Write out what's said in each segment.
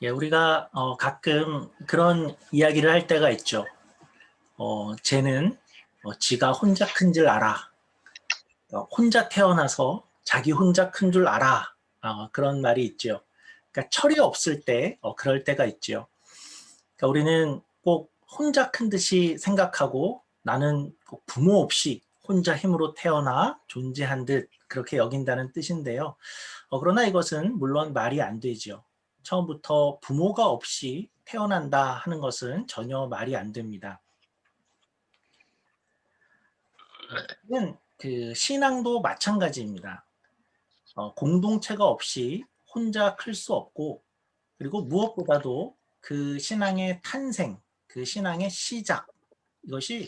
예, 우리가 가끔 그런 이야기를 할 때가 있죠. 쟤는 지가 혼자 큰 줄 알아. 혼자 태어나서 자기 혼자 큰 줄 알아. 그런 말이 있죠. 그러니까 철이 없을 때 그럴 때가 있죠. 그러니까 우리는 꼭 혼자 큰 듯이 생각하고 나는 꼭 부모 없이 혼자 힘으로 태어나 존재한 듯 그렇게 여긴다는 뜻인데요. 그러나 이것은 물론 말이 안 되죠. 처음부터 부모가 없이 태어난다 하는 것은 전혀 말이 안 됩니다. 이는 그 신앙도 마찬가지입니다. 공동체가 없이 혼자 클 수 없고, 그리고 무엇보다도 그 신앙의 탄생, 그 신앙의 시작, 이것이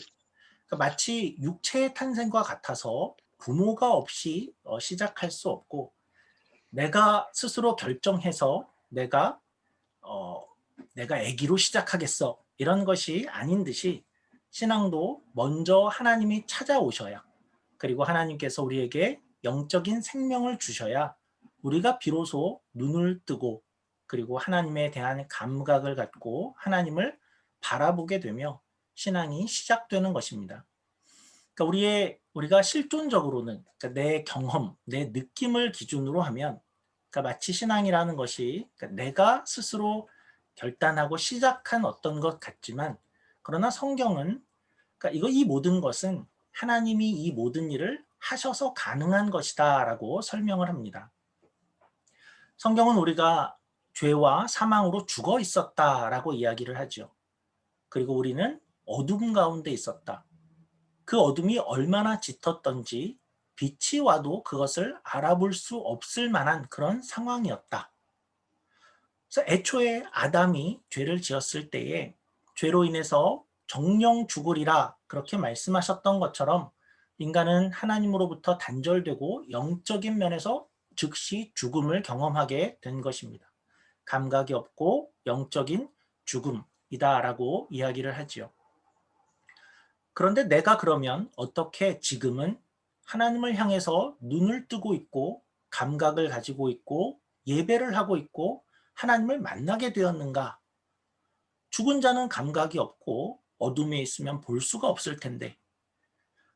마치 육체의 탄생과 같아서 부모가 없이 시작할 수 없고, 내가 스스로 결정해서 어, 내가 아기로 시작하겠어. 이런 것이 아닌 듯이 신앙도 먼저 하나님이 찾아오셔야, 그리고 하나님께서 우리에게 영적인 생명을 주셔야 우리가 비로소 눈을 뜨고, 그리고 하나님에 대한 감각을 갖고 하나님을 바라보게 되며 신앙이 시작되는 것입니다. 그러니까 우리가 실존적으로는, 그러니까 내 경험, 내 느낌을 기준으로 하면, 그러니까 마치 신앙이라는 것이, 그러니까 내가 스스로 결단하고 시작한 어떤 것 같지만, 그러나 성경은, 그러니까 이 모든 것은 하나님이 이 모든 일을 하셔서 가능한 것이다라고 설명을 합니다. 성경은 우리가 죄와 사망으로 죽어 있었다라고 이야기를 하죠. 그리고 우리는 어둠 가운데 있었다. 그 어둠이 얼마나 짙었던지 빛이 와도 그것을 알아볼 수 없을 만한 그런 상황이었다. 그래서 애초에 아담이 죄를 지었을 때에 죄로 인해서 정령 죽으리라 그렇게 말씀하셨던 것처럼 인간은 하나님으로부터 단절되고 영적인 면에서 즉시 죽음을 경험하게 된 것입니다. 감각이 없고 영적인 죽음이다라고 이야기를 하지요. 그런데 내가 그러면 어떻게 지금은 하나님을 향해서 눈을 뜨고 있고 감각을 가지고 있고 예배를 하고 있고 하나님을 만나게 되었는가? 죽은 자는 감각이 없고 어둠에 있으면 볼 수가 없을 텐데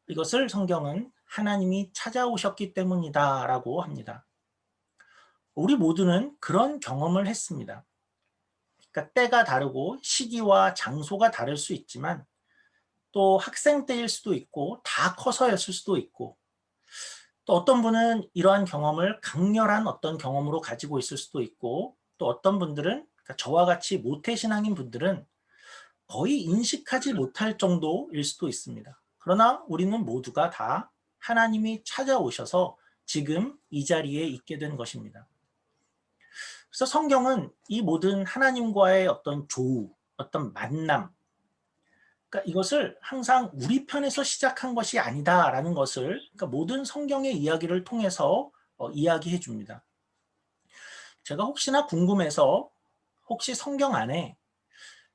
이것을 성경은 하나님이 찾아오셨기 때문이다라고 합니다. 우리 모두는 그런 경험을 했습니다. 그러니까 때가 다르고 시기와 장소가 다를 수 있지만 또 학생 때일 수도 있고 다 커서였을 수도 있고 또 어떤 분은 이러한 경험을 강렬한 어떤 경험으로 가지고 있을 수도 있고 또 어떤 분들은, 그러니까 저와 같이 모태신앙인 분들은 거의 인식하지 못할 정도일 수도 있습니다. 그러나 우리는 모두가 다 하나님이 찾아오셔서 지금 이 자리에 있게 된 것입니다. 그래서 성경은 이 모든 하나님과의 어떤 조우, 어떤 만남, 그러니까 이것을 항상 우리 편에서 시작한 것이 아니다라는 것을, 그러니까 모든 성경의 이야기를 통해서 이야기해 줍니다. 제가 혹시나 궁금해서 혹시 성경 안에,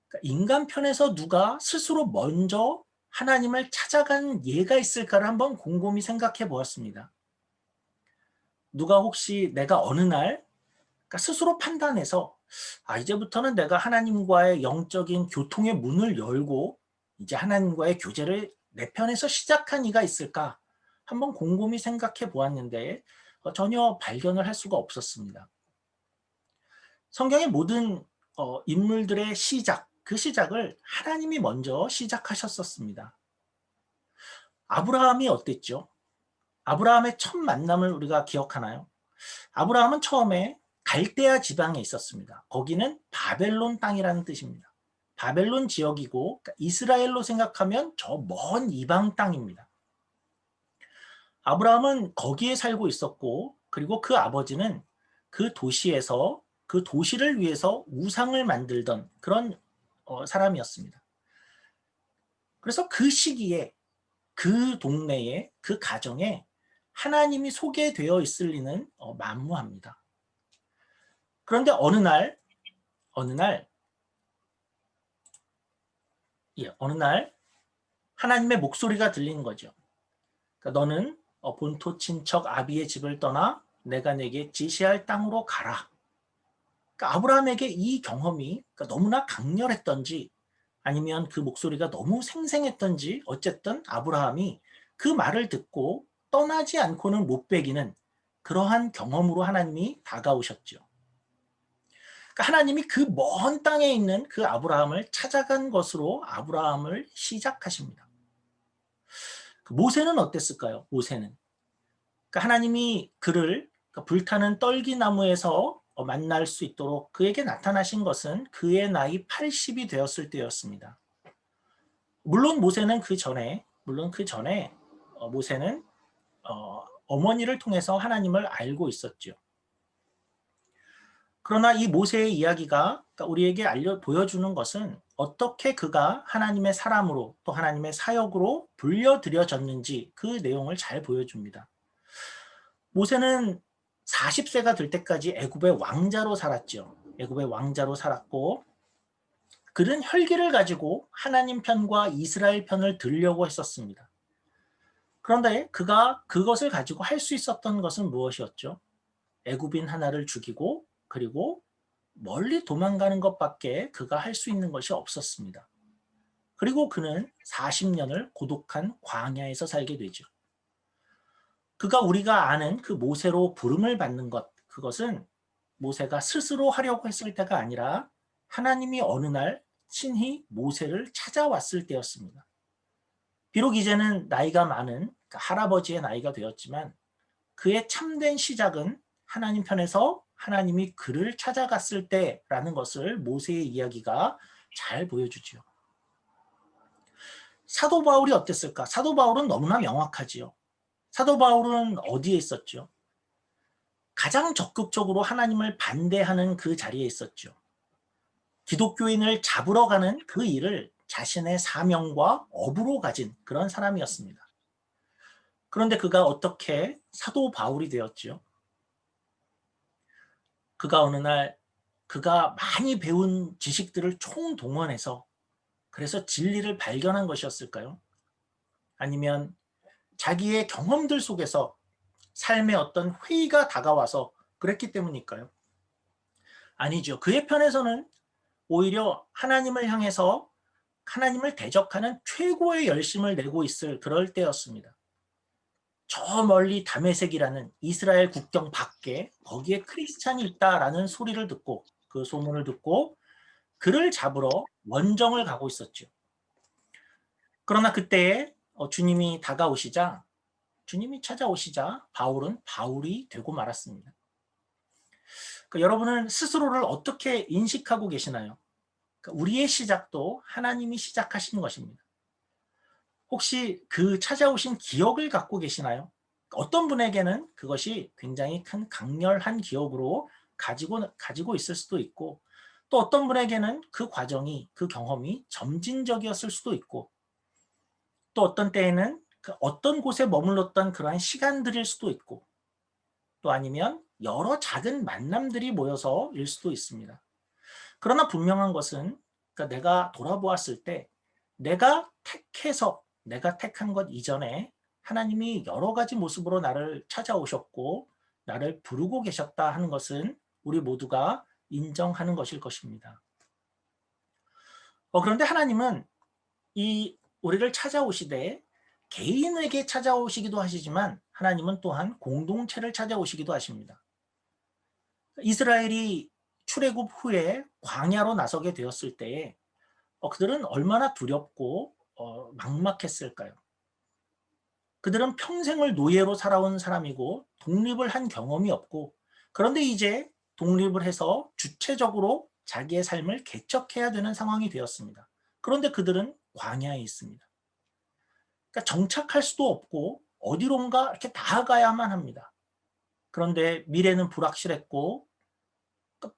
그러니까 인간 편에서 누가 스스로 먼저 하나님을 찾아간 예가 있을까를 한번 곰곰이 생각해 보았습니다. 누가 혹시 내가 어느 날, 그러니까 스스로 판단해서 이제부터는 내가 하나님과의 영적인 교통의 문을 열고 이제 하나님과의 교제를 내 편에서 시작한 이가 있을까? 한번 곰곰이 생각해 보았는데 전혀 발견을 할 수가 없었습니다. 성경의 모든 인물들의 시작, 그 시작을 하나님이 먼저 시작하셨었습니다. 아브라함이 어땠죠? 아브라함의 첫 만남을 우리가 기억하나요? 아브라함은 처음에 갈대아 지방에 있었습니다. 거기는 바벨론 땅이라는 뜻입니다. 바벨론 지역이고 그러니까 이스라엘로 생각하면 저 먼 이방 땅입니다. 아브라함은 거기에 살고 있었고 그리고 그 아버지는 그 도시에서 그 도시를 위해서 우상을 만들던 그런 사람이었습니다. 그래서 그 시기에 그 동네에 그 가정에 하나님이 소개되어 있을 리는 만무합니다. 그런데 어느 날 어느 날 하나님의 목소리가 들리는 거죠. 그러니까 너는 본토 친척 아비의 집을 떠나 내가 내게 지시할 땅으로 가라. 그러니까 아브라함에게 이 경험이 그러니까 너무나 강렬했던지 아니면 그 목소리가 너무 생생했던지 어쨌든 아브라함이 그 말을 듣고 떠나지 않고는 못 배기는 그러한 경험으로 하나님이 다가오셨죠. 그러니까 하나님이 그 먼 땅에 있는 그 아브라함을 찾아간 것으로 아브라함을 시작하십니다. 모세는 어땠을까요? 모세는 그러니까 하나님이 그를 불타는 떨기나무에서 만날 수 있도록 그에게 나타나신 것은 그의 나이 80이 되었을 때였습니다. 물론 그 전에 모세는 어머니를 통해서 하나님을 알고 있었죠. 그러나 이 모세의 이야기가 우리에게 보여주는 것은 어떻게 그가 하나님의 사람으로 또 하나님의 사역으로 불려들여졌는지 그 내용을 잘 보여줍니다. 모세는 40세가 될 때까지 애굽의 왕자로 살았죠. 애굽의 왕자로 살았고 그는 혈기를 가지고 하나님 편과 이스라엘 편을 들려고 했었습니다. 그런데 그가 그것을 가지고 할 수 있었던 것은 무엇이었죠? 애굽인 하나를 죽이고 그리고 멀리 도망가는 것밖에 그가 할 수 있는 것이 없었습니다. 그리고 그는 40년을 고독한 광야에서 살게 되죠. 그가 우리가 아는 그 모세로 부름을 받는 것, 그것은 모세가 스스로 하려고 했을 때가 아니라 하나님이 어느 날 친히 모세를 찾아왔을 때였습니다. 비록 이제는 나이가 많은 할아버지의 나이가 되었지만 그의 참된 시작은 하나님 편에서 하나님이 그를 찾아갔을 때라는 것을 모세의 이야기가 잘 보여주지요. 사도 바울이 어땠을까? 사도 바울은 너무나 명확하지요. 사도 바울은 어디에 있었죠? 가장 적극적으로 하나님을 반대하는 그 자리에 있었죠. 기독교인을 잡으러 가는 그 일을 자신의 사명과 업으로 가진 그런 사람이었습니다. 그런데 그가 어떻게 사도 바울이 되었죠? 그가 어느 날 그가 많이 배운 지식들을 총동원해서 그래서 진리를 발견한 것이었을까요? 아니면 자기의 경험들 속에서 삶의 어떤 회의가 다가와서 그랬기 때문일까요? 아니죠. 그의 편에서는 오히려 하나님을 향해서 하나님을 대적하는 최고의 열심을 내고 있을 그럴 때였습니다. 저 멀리 다메섹이라는 이스라엘 국경 밖에 거기에 크리스찬이 있다라는 소리를 듣고 그 소문을 듣고 그를 잡으러 원정을 가고 있었죠. 그러나 그때에 주님이 찾아오시자 바울은 바울이 되고 말았습니다. 여러분은 스스로를 어떻게 인식하고 계시나요? 우리의 시작도 하나님이 시작하신 것입니다. 혹시 그 찾아오신 기억을 갖고 계시나요? 어떤 분에게는 그것이 굉장히 큰 강렬한 기억으로 가지고 있을 수도 있고 또 어떤 분에게는 그 과정이 그 경험이 점진적이었을 수도 있고 또 어떤 때에는 그 어떤 곳에 머물렀던 그러한 시간들일 수도 있고 또 아니면 여러 작은 만남들이 모여서일 수도 있습니다. 그러나 분명한 것은 그러니까 내가 돌아보았을 때 내가 택한 것 이전에 하나님이 여러 가지 모습으로 나를 찾아오셨고 나를 부르고 계셨다 하는 것은 우리 모두가 인정하는 것일 것입니다. 그런데 하나님은 이 우리를 찾아오시되 개인에게 찾아오시기도 하시지만 하나님은 또한 공동체를 찾아오시기도 하십니다. 이스라엘이 출애굽 후에 광야로 나서게 되었을 때에 그들은 얼마나 두렵고 막막했을까요? 그들은 평생을 노예로 살아온 사람이고 독립을 한 경험이 없고 그런데 이제 독립을 해서 주체적으로 자기의 삶을 개척해야 되는 상황이 되었습니다. 그런데 그들은 광야에 있습니다. 그러니까 정착할 수도 없고 어디론가 이렇게 나아가야만 합니다. 그런데 미래는 불확실했고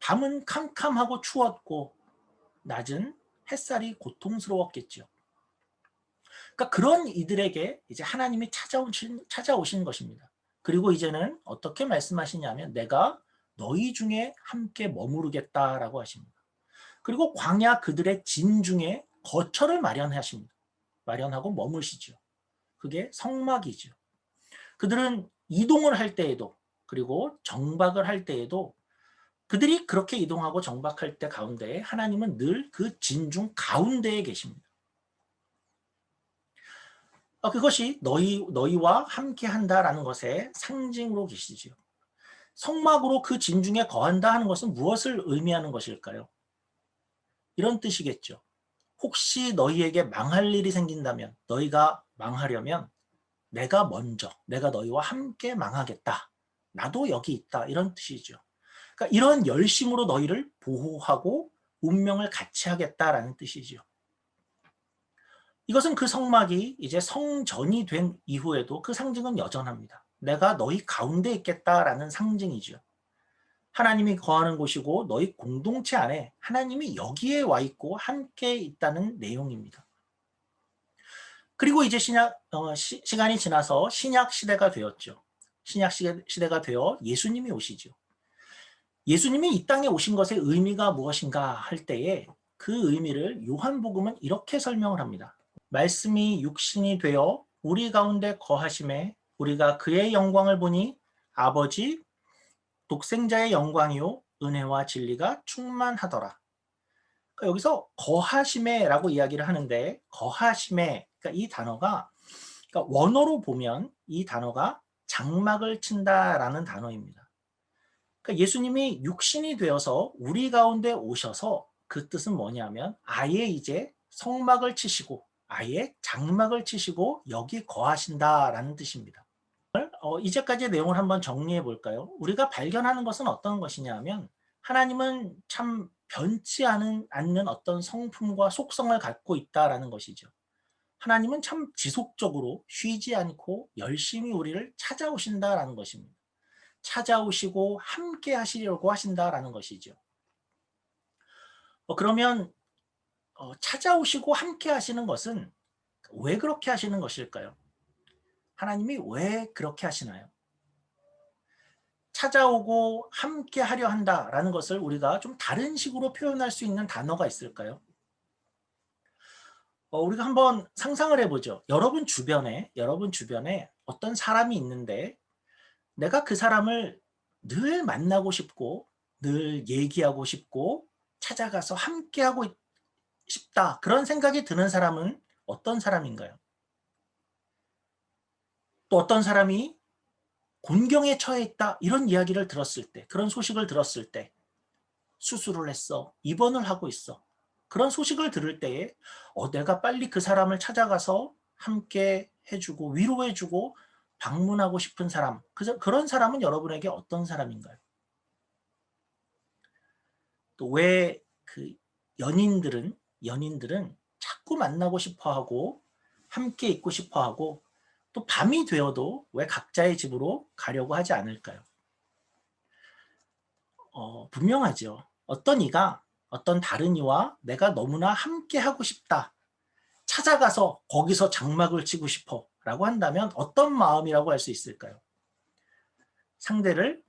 밤은 캄캄하고 추웠고 낮은 햇살이 고통스러웠겠죠. 그러니까 그런 이들에게 이제 하나님이 찾아오신 것입니다. 그리고 이제는 어떻게 말씀하시냐면 내가 너희 중에 함께 머무르겠다라고 하십니다. 그리고 광야 그들의 진중에 거처를 마련하십니다. 마련하고 머무시죠. 그게 성막이죠. 그들은 이동을 할 때에도 그리고 정박을 할 때에도 그들이 그렇게 이동하고 정박할 때 가운데 하나님은 늘 그 진중 가운데에 계십니다. 그것이 너희와 함께 한다라는 것의 상징으로 계시지요. 성막으로 그 진중에 거한다 하는 것은 무엇을 의미하는 것일까요? 이런 뜻이겠죠. 혹시 너희에게 망할 일이 생긴다면, 너희가 망하려면 내가 너희와 함께 망하겠다. 나도 여기 있다. 이런 뜻이죠. 그러니까 이런 열심으로 너희를 보호하고 운명을 같이 하겠다라는 뜻이죠. 이것은 그 성막이 이제 성전이 된 이후에도 그 상징은 여전합니다. 내가 너희 가운데 있겠다라는 상징이죠. 하나님이 거하는 곳이고 너희 공동체 안에 하나님이 여기에 와 있고 함께 있다는 내용입니다. 그리고 이제 시간이 지나서 신약 시대가 되었죠. 신약 시대가 되어 예수님이 오시죠. 예수님이 이 땅에 오신 것의 의미가 무엇인가 할 때에 그 의미를 요한복음은 이렇게 설명을 합니다. 말씀이 육신이 되어 우리 가운데 거하심에 우리가 그의 영광을 보니 아버지 독생자의 영광이요 은혜와 진리가 충만하더라. 그러니까 여기서 거하심에라고 이야기를 하는데 거하심에 그러니까 이 단어가 그러니까 원어로 보면 이 단어가 장막을 친다라는 단어입니다. 그러니까 예수님이 육신이 되어서 우리 가운데 오셔서 그 뜻은 뭐냐면 아예 이제 성막을 치시고 아예 장막을 치시고 여기 거하신다라는 뜻입니다. 이제까지의 내용을 한번 정리해 볼까요? 우리가 발견하는 것은 어떤 것이냐 하면 하나님은 참 변치 않는 어떤 성품과 속성을 갖고 있다라는 것이죠. 하나님은 참 지속적으로 쉬지 않고 열심히 우리를 찾아오신다라는 것입니다. 찾아오시고 함께 하시려고 하신다라는 것이죠. 그러면 찾아오시고 함께 하시는 것은 왜 그렇게 하시는 것일까요? 하나님이 왜 그렇게 하시나요? 찾아오고 함께 하려 한다라는 것을 우리가 좀 다른 식으로 표현할 수 있는 단어가 있을까요? 우리가 한번 상상을 해보죠. 여러분 주변에 어떤 사람이 있는데 내가 그 사람을 늘 만나고 싶고 늘 얘기하고 싶고 찾아가서 함께하고 싶다. 그런 생각이 드는 사람은 어떤 사람인가요? 또 어떤 사람이 곤경에 처해 있다. 이런 이야기를 들었을 때, 그런 소식을 들었을 때 수술을 했어. 입원을 하고 있어. 그런 소식을 들을 때에 내가 빨리 그 사람을 찾아가서 함께 해주고 위로해주고 방문하고 싶은 사람. 그런 사람은 여러분에게 어떤 사람인가요? 또 왜 그 연인들은 자꾸 만나고 싶어하고 함께 있고 싶어하고 또 밤이 되어도 왜 각자의 집으로 가려고 하지 않을까요? 분명하죠. 어떤 다른 이와 내가 너무나 함께 하고 싶다. 찾아가서 거기서 장막을 치고 싶어. 라고 한다면 어떤 마음이라고 할 수 있을까요? 상대를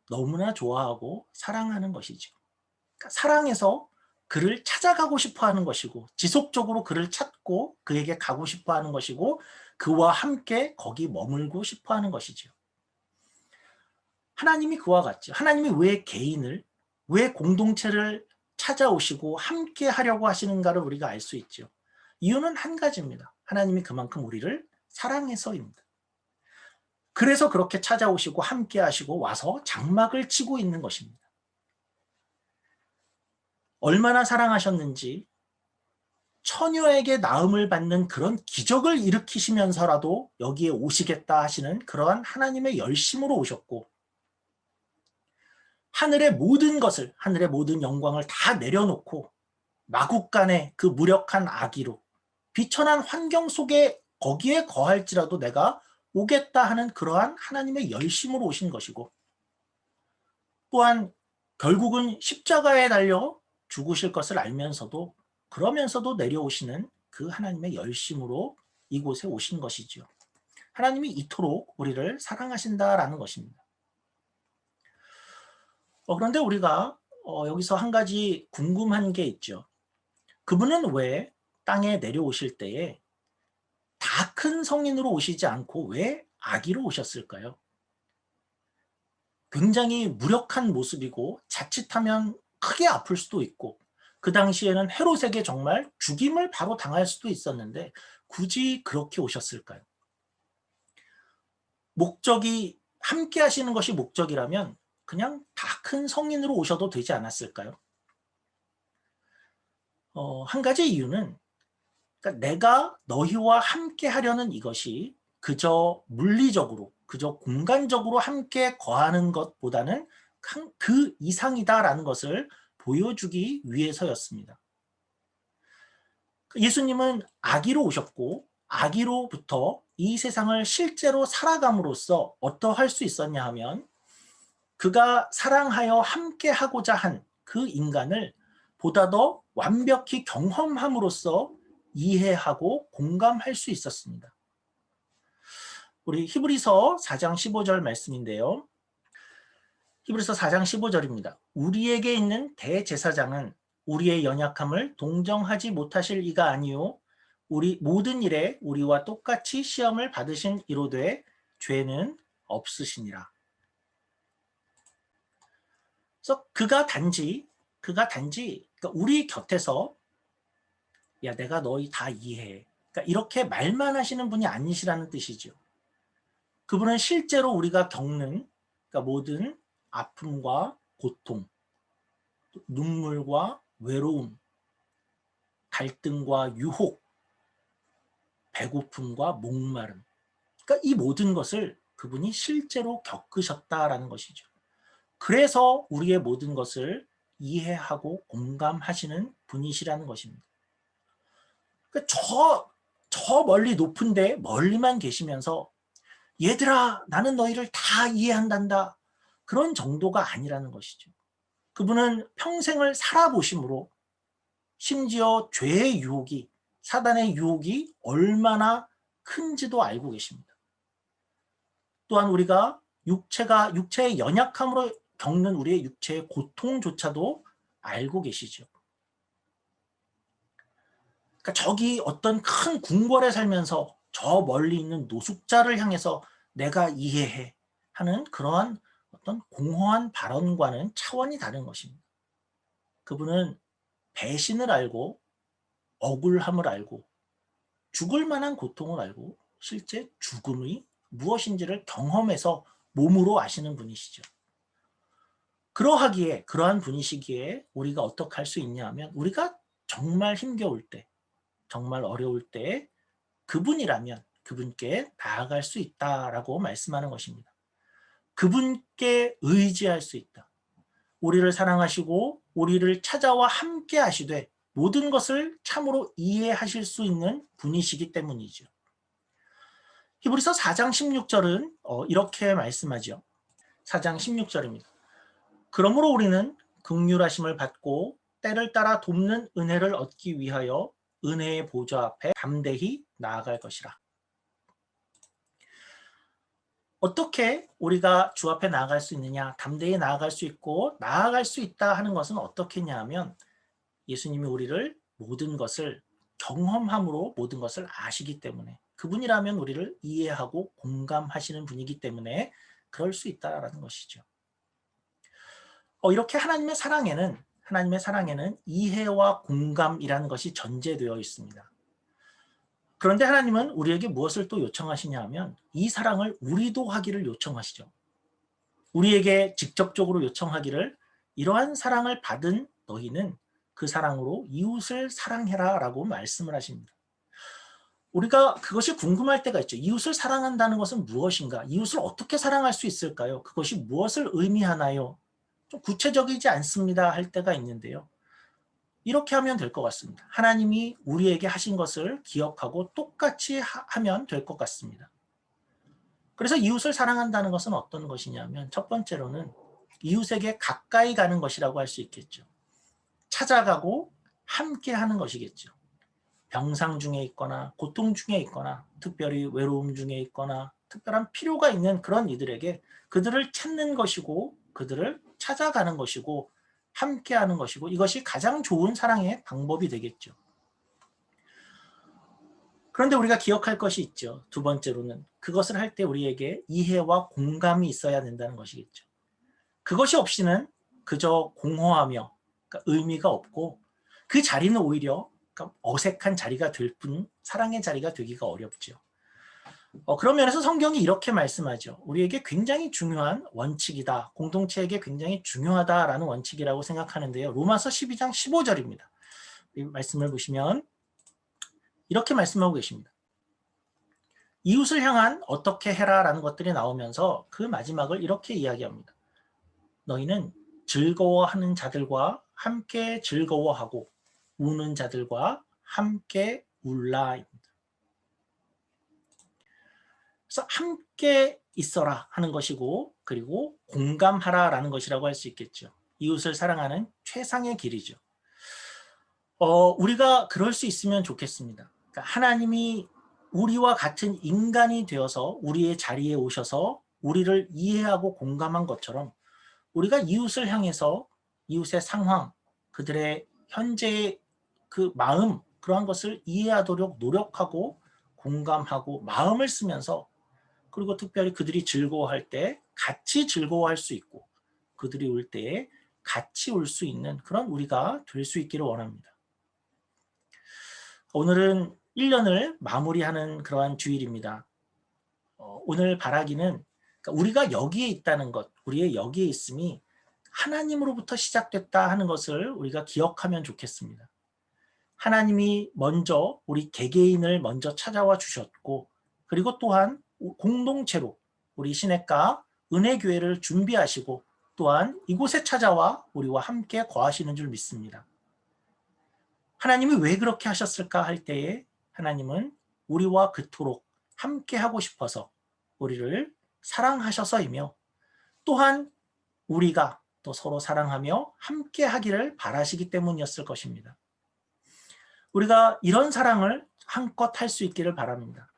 너무나 좋아하고 사랑하는 것이죠. 그러니까 사랑해서 그를 찾아가고 싶어 하는 것이고 지속적으로 그를 찾고 그에게 가고 싶어 하는 것이고 그와 함께 거기 머물고 싶어 하는 것이죠. 하나님이 그와 같죠. 하나님이 왜 공동체를 찾아오시고 함께 하려고 하시는가를 우리가 알 수 있죠. 이유는 한 가지입니다. 하나님이 그만큼 우리를 사랑해서입니다. 그래서 그렇게 찾아오시고 함께 하시고 와서 장막을 치고 있는 것입니다. 얼마나 사랑하셨는지 처녀에게 낳음을 받는 그런 기적을 일으키시면서라도 여기에 오시겠다 하시는 그러한 하나님의 열심으로 오셨고 하늘의 모든 영광을 다 내려놓고 마국간의 그 무력한 아기로 비천한 환경 속에 거기에 거할지라도 내가 오겠다 하는 그러한 하나님의 열심으로 오신 것이고 또한 결국은 십자가에 달려 죽으실 것을 알면서도 그러면서도 내려오시는 그 하나님의 열심으로 이곳에 오신 것이죠. 하나님이 이토록 우리를 사랑하신다라는 것입니다. 그런데 우리가 여기서 한 가지 궁금한 게 있죠. 그분은 왜 땅에 내려오실 때에 다 큰 성인으로 오시지 않고 왜 아기로 오셨을까요? 굉장히 무력한 모습이고 자칫하면 크게 아플 수도 있고 그 당시에는 헤롯에게 정말 죽임을 바로 당할 수도 있었는데 굳이 그렇게 오셨을까요? 목적이 함께 하시는 것이 목적이라면 그냥 다 큰 성인으로 오셔도 되지 않았을까요? 한 가지 이유는 그러니까 내가 너희와 함께 하려는 이것이 그저 물리적으로, 그저 공간적으로 함께 거하는 것보다는 그 이상이다라는 것을 보여주기 위해서였습니다. 예수님은 아기로 오셨고 아기로부터 이 세상을 실제로 살아감으로써 어떠할 수 있었냐 하면 그가 사랑하여 함께 하고자 한 그 인간을 보다 더 완벽히 경험함으로써 이해하고 공감할 수 있었습니다. 우리 히브리서 4장 15절 말씀인데요. 히브리서 4장 15절입니다. 우리에게 있는 대제사장은 우리의 연약함을 동정하지 못하실 이가 아니요 우리 모든 일에 우리와 똑같이 시험을 받으신 이로되 죄는 없으시니라. 그래서 그가 단지 그러니까 우리 곁에서 야 내가 너희 다 이해해. 그러니까 이렇게 말만 하시는 분이 아니시라는 뜻이죠. 그분은 실제로 우리가 겪는 그러니까 모든 아픔과 고통, 눈물과 외로움, 갈등과 유혹, 배고픔과 목마름. 그러니까 이 모든 것을 그분이 실제로 겪으셨다라는 것이죠. 그래서 우리의 모든 것을 이해하고 공감하시는 분이시라는 것입니다. 그러니까 저 멀리 높은데 멀리만 계시면서 얘들아 나는 너희를 다 이해한단다. 그런 정도가 아니라는 것이죠. 그분은 평생을 살아보심으로 심지어 죄의 유혹이 사단의 유혹이 얼마나 큰지도 알고 계십니다. 또한 우리가 육체의 연약함으로 겪는 우리의 육체의 고통조차도 알고 계시죠. 그러니까 저기 어떤 큰 궁궐에 살면서 저 멀리 있는 노숙자를 향해서 내가 이해해 하는 그러한 어떤 공허한 발언과는 차원이 다른 것입니다. 그분은 배신을 알고 억울함을 알고 죽을 만한 고통을 알고 실제 죽음이 무엇인지를 경험해서 몸으로 아시는 분이시죠. 그러한 분이시기에 우리가 어떻게 할 수 있냐 하면 우리가 정말 힘겨울 때 정말 어려울 때 그분이라면 그분께 나아갈 수 있다라고 말씀하는 것입니다. 그분께 의지할 수 있다. 우리를 사랑하시고 우리를 찾아와 함께 하시되 모든 것을 참으로 이해하실 수 있는 분이시기 때문이죠. 히브리서 4장 16절은 이렇게 말씀하죠. 4장 16절입니다. 그러므로 우리는 긍휼하심을 받고 때를 따라 돕는 은혜를 얻기 위하여 은혜의 보좌 앞에 담대히 나아갈 것이라. 어떻게 우리가 주 앞에 나아갈 수 있느냐, 담대히 나아갈 수 있고 나아갈 수 있다 하는 것은 어떻겠냐 하면 예수님이 우리를 모든 것을 경험함으로 모든 것을 아시기 때문에 그분이라면 우리를 이해하고 공감하시는 분이기 때문에 그럴 수 있다라는 것이죠. 이렇게 하나님의 사랑에는 이해와 공감이라는 것이 전제되어 있습니다. 그런데 하나님은 우리에게 무엇을 또 요청하시냐 하면 이 사랑을 우리도 하기를 요청하시죠. 우리에게 직접적으로 요청하기를 이러한 사랑을 받은 너희는 그 사랑으로 이웃을 사랑해라 라고 말씀을 하십니다. 우리가 그것이 궁금할 때가 있죠. 이웃을 사랑한다는 것은 무엇인가? 이웃을 어떻게 사랑할 수 있을까요? 그것이 무엇을 의미하나요? 좀 구체적이지 않습니다 할 때가 있는데요. 이렇게 하면 될 것 같습니다. 하나님이 우리에게 하신 것을 기억하고 똑같이 하면 될 것 같습니다. 그래서 이웃을 사랑한다는 것은 어떤 것이냐면 첫 번째로는 이웃에게 가까이 가는 것이라고 할 수 있겠죠. 찾아가고 함께 하는 것이겠죠. 병상 중에 있거나 고통 중에 있거나 특별히 외로움 중에 있거나 특별한 필요가 있는 그런 이들에게 그들을 찾는 것이고 그들을 찾아가는 것이고 함께하는 것이고 이것이 가장 좋은 사랑의 방법이 되겠죠. 그런데 우리가 기억할 것이 있죠. 두 번째로는 그것을 할 때 우리에게 이해와 공감이 있어야 된다는 것이겠죠. 그것이 없이는 그저 공허하며 그러니까 의미가 없고 그 자리는 오히려 그러니까 어색한 자리가 될 뿐 사랑의 자리가 되기가 어렵죠. 그런 면에서 성경이 이렇게 말씀하죠. 우리에게 굉장히 중요한 원칙이다. 공동체에게 굉장히 중요하다라는 원칙이라고 생각하는데요. 로마서 12장 15절입니다. 이 말씀을 보시면 이렇게 말씀하고 계십니다. 이웃을 향한 어떻게 해라라는 것들이 나오면서 그 마지막을 이렇게 이야기합니다. 너희는 즐거워하는 자들과 함께 즐거워하고 우는 자들과 함께 울라입니다. 그래서 함께 있어라 하는 것이고 그리고 공감하라라는 것이라고 할 수 있겠죠. 이웃을 사랑하는 최상의 길이죠. 우리가 그럴 수 있으면 좋겠습니다. 그러니까 하나님이 우리와 같은 인간이 되어서 우리의 자리에 오셔서 우리를 이해하고 공감한 것처럼 우리가 이웃을 향해서 이웃의 상황, 그들의 현재의 그 마음, 그러한 것을 이해하도록 노력하고 공감하고 마음을 쓰면서 그리고 특별히 그들이 즐거워할 때 같이 즐거워할 수 있고 그들이 울 때에 같이 울 수 있는 그런 우리가 될 수 있기를 원합니다. 오늘은 1년을 마무리하는 그러한 주일입니다. 오늘 바라기는 우리가 여기에 있다는 것, 우리의 여기에 있음이 하나님으로부터 시작됐다 하는 것을 우리가 기억하면 좋겠습니다. 하나님이 먼저 우리 개개인을 먼저 찾아와 주셨고 그리고 또한 공동체로 우리 시냇가 은혜교회를 준비하시고 또한 이곳에 찾아와 우리와 함께 거하시는 줄 믿습니다. 하나님이 왜 그렇게 하셨을까 할 때에 하나님은 우리와 그토록 함께 하고 싶어서 우리를 사랑하셔서이며 또한 우리가 또 서로 사랑하며 함께 하기를 바라시기 때문이었을 것입니다. 우리가 이런 사랑을 한껏 할 수 있기를 바랍니다.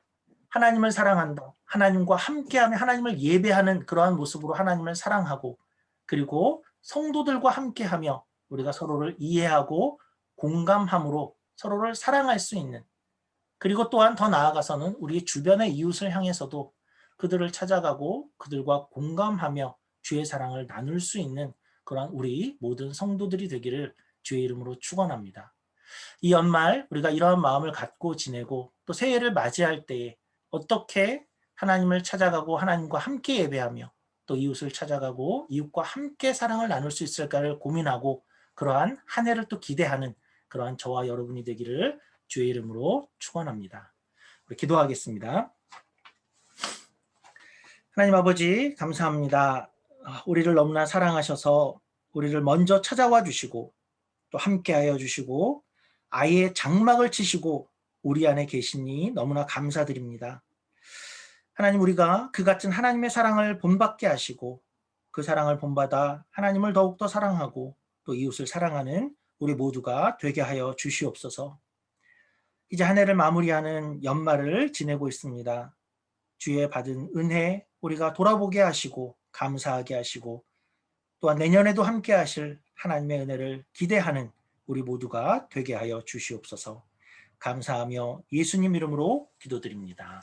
하나님을 사랑한다. 하나님과 함께하며 하나님을 예배하는 그러한 모습으로 하나님을 사랑하고 그리고 성도들과 함께하며 우리가 서로를 이해하고 공감함으로 서로를 사랑할 수 있는 그리고 또한 더 나아가서는 우리 주변의 이웃을 향해서도 그들을 찾아가고 그들과 공감하며 주의 사랑을 나눌 수 있는 그런 우리 모든 성도들이 되기를 주의 이름으로 축원합니다. 이 연말 우리가 이러한 마음을 갖고 지내고 또 새해를 맞이할 때에 어떻게 하나님을 찾아가고 하나님과 함께 예배하며 또 이웃을 찾아가고 이웃과 함께 사랑을 나눌 수 있을까를 고민하고 그러한 한 해를 또 기대하는 그러한 저와 여러분이 되기를 주의 이름으로 축원합니다. 우리 기도하겠습니다. 하나님 아버지 감사합니다. 우리를 너무나 사랑하셔서 우리를 먼저 찾아와 주시고 또 함께하여 주시고 아예 장막을 치시고 우리 안에 계시니 너무나 감사드립니다. 하나님 우리가 그 같은 하나님의 사랑을 본받게 하시고 그 사랑을 본받아 하나님을 더욱더 사랑하고 또 이웃을 사랑하는 우리 모두가 되게 하여 주시옵소서. 이제 한 해를 마무리하는 연말을 지내고 있습니다. 주의 받은 은혜 우리가 돌아보게 하시고 감사하게 하시고 또한 내년에도 함께 하실 하나님의 은혜를 기대하는 우리 모두가 되게 하여 주시옵소서. 감사하며 예수님 이름으로 기도드립니다.